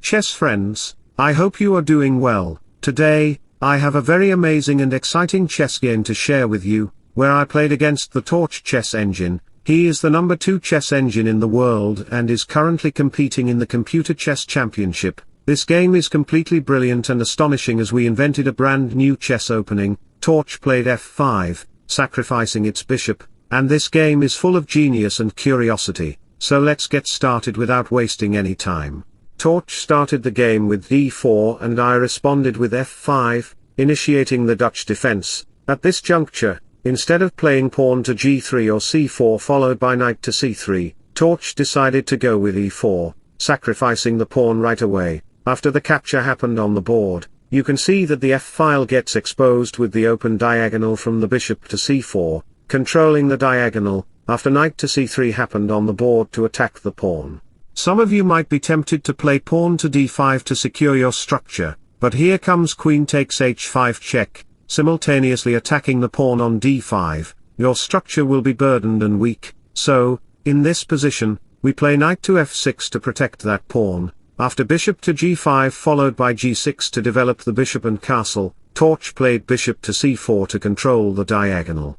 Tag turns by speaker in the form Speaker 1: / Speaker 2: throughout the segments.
Speaker 1: chess friends, I hope you are doing well. Today, I have a very amazing and exciting chess game to share with you, where I played against the Torch chess engine. He is the number 2 chess engine in the world and is currently competing in the Computer Chess Championship. This game is completely brilliant and astonishing as we invented a brand new chess opening. Torch played f5, sacrificing its bishop, and this game is full of genius and curiosity, so let's get started without wasting any time. Torch started the game with d4 and I responded with f5, initiating the Dutch defense. At this juncture, instead of playing pawn to g3 or c4 followed by knight to c3, Torch decided to go with e4, sacrificing the pawn right away. After the capture happened on the board, you can see that the f-file gets exposed with the open diagonal from the bishop to c4, controlling the diagonal. After knight to c3 happened on the board to attack the pawn. Some of you might be tempted to play pawn to d5 to secure your structure, but here comes queen takes h5 check, simultaneously attacking the pawn on d5. Your structure will be burdened and weak, so, in this position, we play knight to f6 to protect that pawn. After bishop to g5 followed by g6 to develop the bishop and castle, Torch played bishop to c4 to control the diagonal.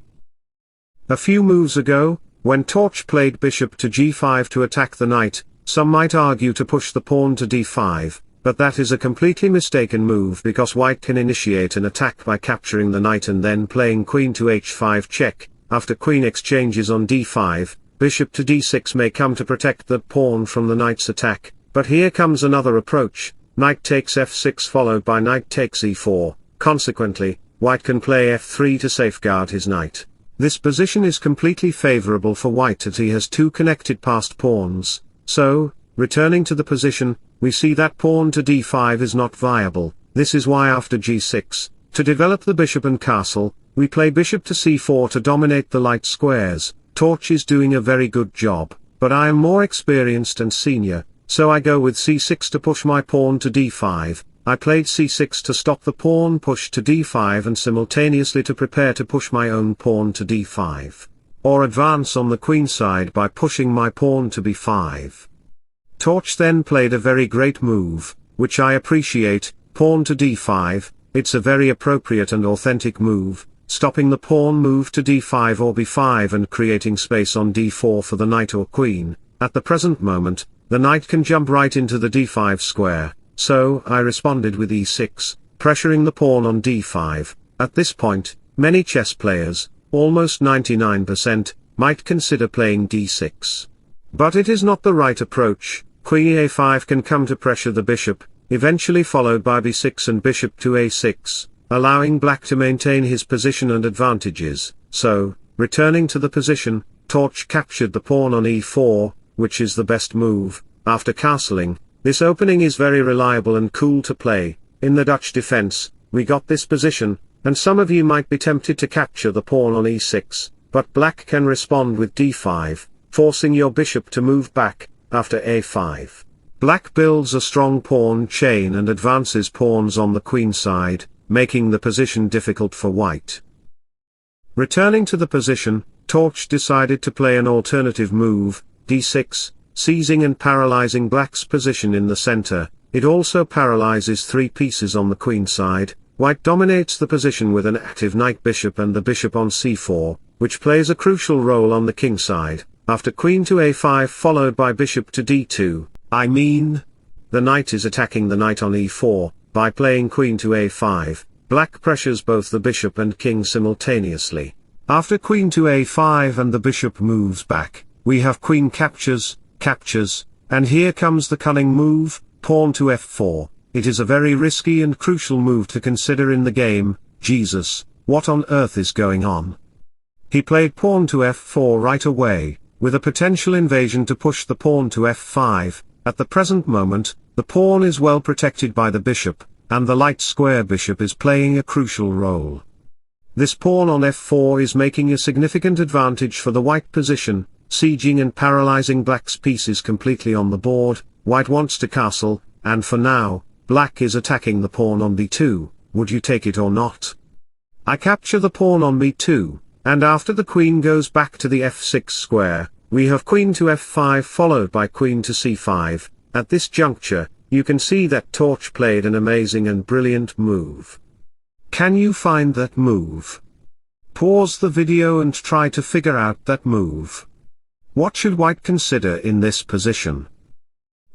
Speaker 1: A few moves ago, when Torch played bishop to g5 to attack the knight, some might argue to push the pawn to d5, but that is a completely mistaken move because white can initiate an attack by capturing the knight and then playing queen to h5 check. After queen exchanges on d5, bishop to d6 may come to protect the pawn from the knight's attack. But here comes another approach, knight takes f6 followed by knight takes e4, consequently, white can play f3 to safeguard his knight. This position is completely favorable for white as he has 2 connected passed pawns, so, returning to the position, we see that pawn to d5 is not viable. This is why after g6, to develop the bishop and castle, we play bishop to c4 to dominate the light squares. Torch is doing a very good job, but I am more experienced and senior. So I go with c6 to push my pawn to d5, I played c6 to stop the pawn push to d5 and simultaneously to prepare to push my own pawn to d5. Or advance on the queen side by pushing my pawn to b5. Torch then played a very great move, which I appreciate, pawn to d5, it's a very appropriate and authentic move, stopping the pawn move to d5 or b5 and creating space on d4 for the knight or queen. At the present moment, the knight can jump right into the d5 square, so I responded with e6, pressuring the pawn on d5. At this point, many chess players, almost 99%, might consider playing d6. But it is not the right approach. Queen a5 can come to pressure the bishop, eventually followed by b6 and bishop to a6, allowing black to maintain his position and advantages. So, returning to the position, Torch captured the pawn on e4, which is the best move. After castling, this opening is very reliable and cool to play. In the Dutch defense, we got this position, and some of you might be tempted to capture the pawn on e6, but black can respond with d5, forcing your bishop to move back. After a5, black builds a strong pawn chain and advances pawns on the queen side, making the position difficult for white. Returning to the position, Torch decided to play an alternative move, d6, seizing and paralyzing black's position in the center. It also paralyzes 3 pieces on the queen side. White dominates the position with an active knight bishop and the bishop on c4, which plays a crucial role on the king side. After queen to a5 followed by bishop to d2, the knight is attacking the knight on e4, by playing queen to a5, black pressures both the bishop and king simultaneously. After queen to a5 and the bishop moves back, we have queen captures, and here comes the cunning move, pawn to f4. It is a very risky and crucial move to consider in the game. Jesus, what on earth is going on? He played pawn to f4 right away, with a potential invasion to push the pawn to f5. At the present moment, the pawn is well protected by the bishop, and the light square bishop is playing a crucial role. This pawn on f4 is making a significant advantage for the white position, sieging and paralyzing black's pieces completely on the board. White wants to castle, and for now, black is attacking the pawn on b2. Would you take it or not? I capture the pawn on b2, and after the queen goes back to the f6 square, we have queen to f5 followed by queen to c5. At this juncture, you can see that Torch played an amazing and brilliant move. Can you find that move? Pause the video and try to figure out that move. What should White consider in this position?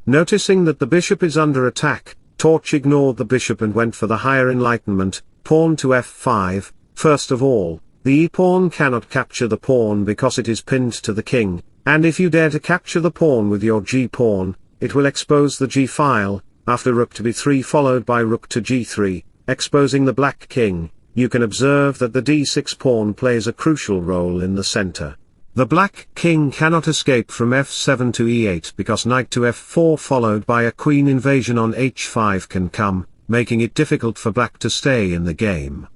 Speaker 1: Noticing that the bishop is under attack, Torch ignored the bishop and went for the higher enlightenment, pawn to f5. First of all, the e-pawn cannot capture the pawn because it is pinned to the king, and if you dare to capture the pawn with your g-pawn, it will expose the g-file, after rook to b3 followed by rook to g3, exposing the black king. You can observe that the d6 pawn plays a crucial role in the center. The black king cannot escape from f7 to e8 because knight to f4 followed by a queen invasion on h5 can come, making it difficult for black to stay in the game.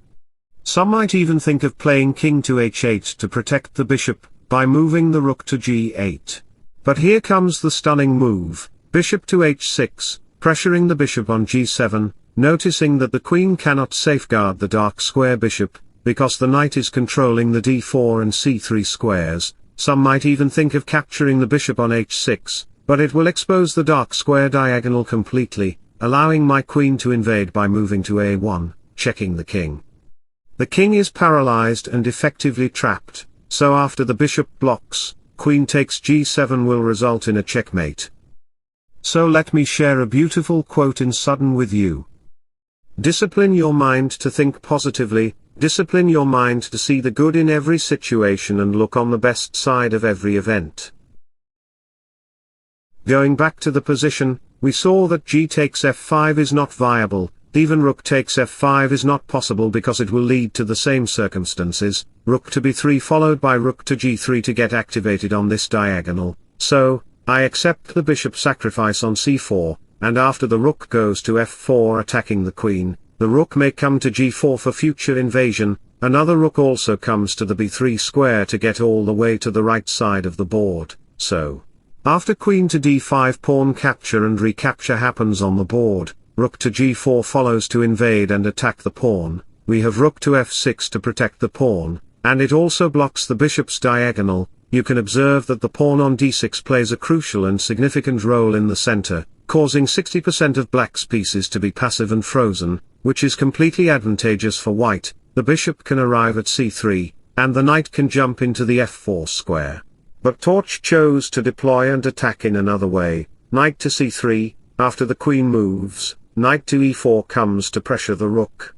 Speaker 1: Some might even think of playing king to h8 to protect the bishop, by moving the rook to g8. But here comes the stunning move, bishop to h6, pressuring the bishop on g7, noticing that the queen cannot safeguard the dark square bishop, because the knight is controlling the d4 and c3 squares. Some might even think of capturing the bishop on h6, but it will expose the dark square diagonal completely, allowing my queen to invade by moving to a1, checking the king. The king is paralyzed and effectively trapped, so after the bishop blocks, queen takes g7 will result in a checkmate. So let me share a beautiful quote in sudden with you. Discipline your mind to think positively, discipline your mind to see the good in every situation and look on the best side of every event. Going back to the position, we saw that g takes f5 is not viable, even rook takes f5 is not possible because it will lead to the same circumstances, rook to b3 followed by rook to g3 to get activated on this diagonal, so, I accept the bishop sacrifice on c4, and after the rook goes to f4 attacking the queen, the rook may come to g4 for future invasion. Another rook also comes to the b3 square to get all the way to the right side of the board, so. After queen to d5 pawn capture and recapture happens on the board, rook to g4 follows to invade and attack the pawn, we have rook to f6 to protect the pawn, and it also blocks the bishop's diagonal. You can observe that the pawn on d6 plays a crucial and significant role in the center, causing 60% of black's pieces to be passive and frozen, which is completely advantageous for white. The bishop can arrive at c3, and the knight can jump into the f4 square. But Torch chose to deploy and attack in another way. Knight to c3, after the queen moves, knight to e4 comes to pressure the rook.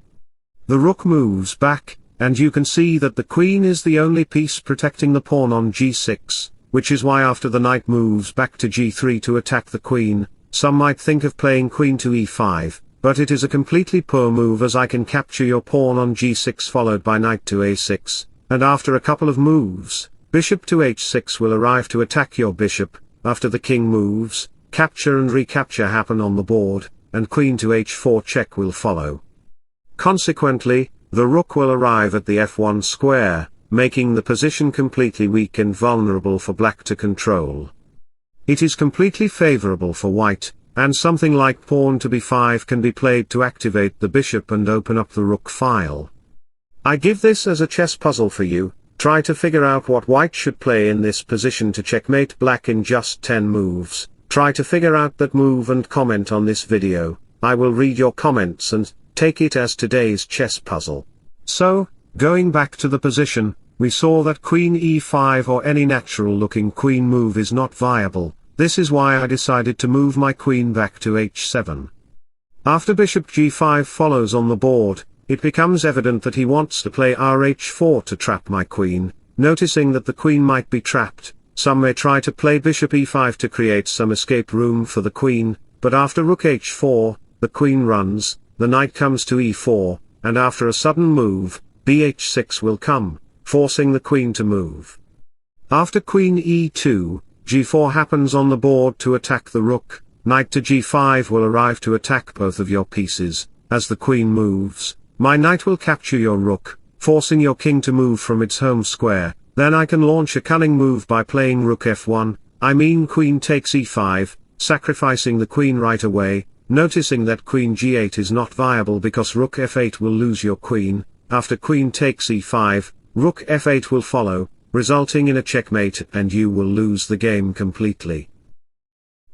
Speaker 1: The rook moves back, and you can see that the queen is the only piece protecting the pawn on g6, which is why after the knight moves back to g3 to attack the queen, some might think of playing queen to e5, but it is a completely poor move as I can capture your pawn on g6 followed by knight to a6, and after a couple of moves, bishop to h6 will arrive to attack your bishop. After the king moves, capture and recapture happen on the board, and queen to h4 check will follow. Consequently, the rook will arrive at the f1 square, making the position completely weak and vulnerable for black to control. It is completely favorable for white, and something like pawn to b5 can be played to activate the bishop and open up the rook file. I give this as a chess puzzle for you. Try to figure out what white should play in this position to checkmate black in just 10 moves. Try to figure out that move and comment on this video. I will read your comments and take it as today's chess puzzle. So, going back to the position, we saw that queen e5 or any natural looking queen move is not viable. This is why I decided to move my queen back to h7. After bishop g5 follows on the board, it becomes evident that he wants to play rh4 to trap my queen. Noticing that the queen might be trapped, some may try to play bishop e5 to create some escape room for the queen, but after rook h4, the queen runs, the knight comes to e4, and after a sudden move, bh6 will come, forcing the queen to move. After queen e2, g4 happens on the board to attack the rook. Knight to g5 will arrive to attack both of your pieces. As the queen moves, my knight will capture your rook, forcing your king to move from its home square. Then I can launch a cunning move by playing rook f1, I mean queen takes e5, sacrificing the queen right away. Noticing that queen g8 is not viable because rook f8 will lose your queen. After queen takes e5, rook f8 will follow, resulting in a checkmate and you will lose the game completely.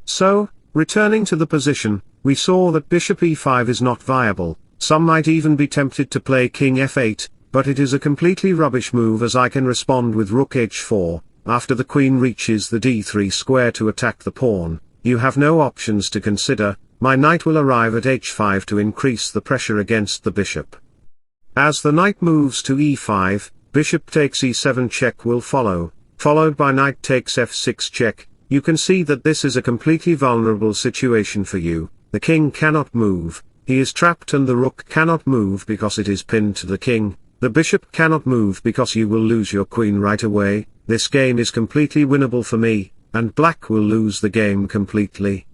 Speaker 1: So, returning to the position, we saw that bishop e5 is not viable. Some might even be tempted to play king f8, but it is a completely rubbish move, as I can respond with rook h4, after the queen reaches the d3 square to attack the pawn. You have no options to consider. My knight will arrive at h5 to increase the pressure against the bishop. As the knight moves to e5, bishop takes e7 check will follow, followed by knight takes f6 check. You can see that this is a completely vulnerable situation for you. The king cannot move, he is trapped, and the rook cannot move because it is pinned to the king. The bishop cannot move because you will lose your queen right away. This game is completely winnable for me, and black will lose the game completely.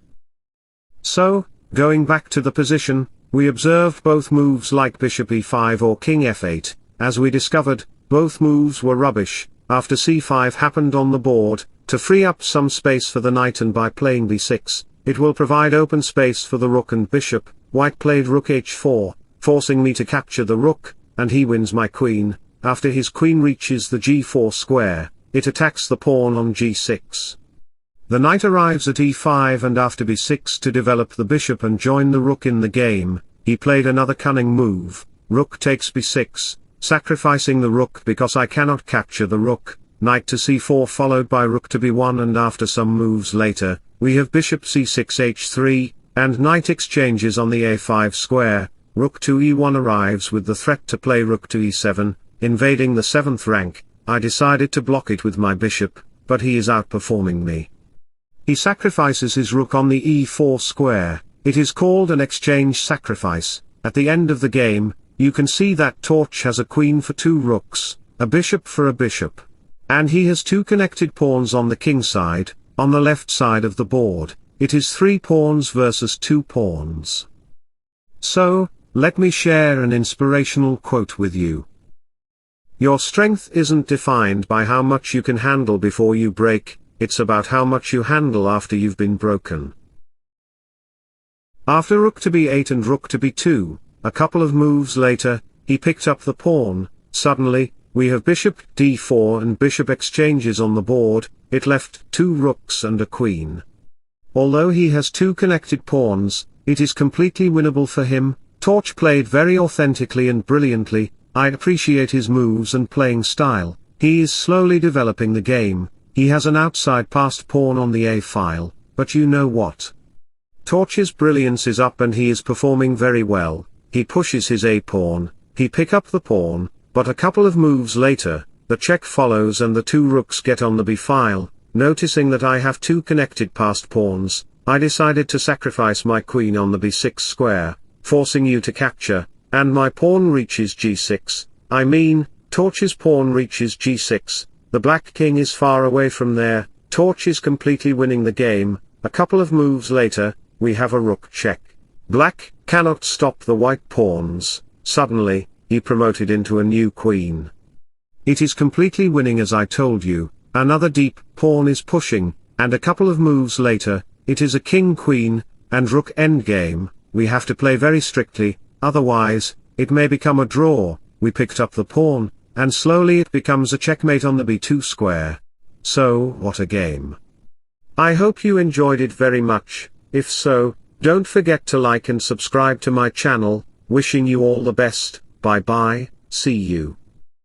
Speaker 1: So, going back to the position, we observed both moves like bishop e5 or king f8. As we discovered, both moves were rubbish. After c5 happened on the board, to free up some space for the knight, and by playing b6, it will provide open space for the rook and bishop. White played rook h4, forcing me to capture the rook, and he wins my queen. After his queen reaches the g4 square, it attacks the pawn on g6. The knight arrives at e5 and after b6 to develop the bishop and join the rook in the game. He played another cunning move, rook takes b6, sacrificing the rook because I cannot capture the rook. Knight to c4 followed by rook to b1, and after some moves later, we have bishop c6 h3, and knight exchanges on the a5 square. Rook to e1 arrives with the threat to play rook to e7, invading the 7th rank. I decided to block it with my bishop, but he is outperforming me. He sacrifices his rook on the e4 square. It is called an exchange sacrifice. At the end of the game, you can see that Torch has a queen for 2 rooks, a bishop for a bishop. And he has 2 connected pawns on the king side. On the left side of the board, it is 3 pawns versus 2 pawns. So, let me share an inspirational quote with you. Your strength isn't defined by how much you can handle before you break, it's about how much you handle after you've been broken. After rook to b8 and rook to b2, a couple of moves later, he picked up the pawn. Suddenly, we have bishop d4 and bishop exchanges on the board. It left 2 rooks and a queen. Although he has 2 connected pawns, it is completely winnable for him. Torch played very authentically and brilliantly. I appreciate his moves and playing style. He is slowly developing the game. He has an outside passed pawn on the a file, but you know what? Torch's brilliance is up and he is performing very well. He pushes his a pawn, he pick up the pawn, but a couple of moves later, the check follows and the 2 rooks get on the b file. Noticing that I have 2 connected passed pawns, I decided to sacrifice my queen on the b6 square, forcing you to capture, and my pawn reaches g6. I mean, Torch's pawn reaches g6. The black king is far away from there. Torch is completely winning the game. A couple of moves later, we have a rook check. Black cannot stop the white pawns. Suddenly, he promoted into a new queen. It is completely winning, as I told you. Another deep pawn is pushing, and a couple of moves later, it is a king-queen, and rook endgame. We have to play very strictly, otherwise, it may become a draw. We picked up the pawn, and slowly it becomes a checkmate on the b2 square. So, what a game. I hope you enjoyed it very much. If so, don't forget to like and subscribe to my channel. Wishing you all the best. Bye bye, see you.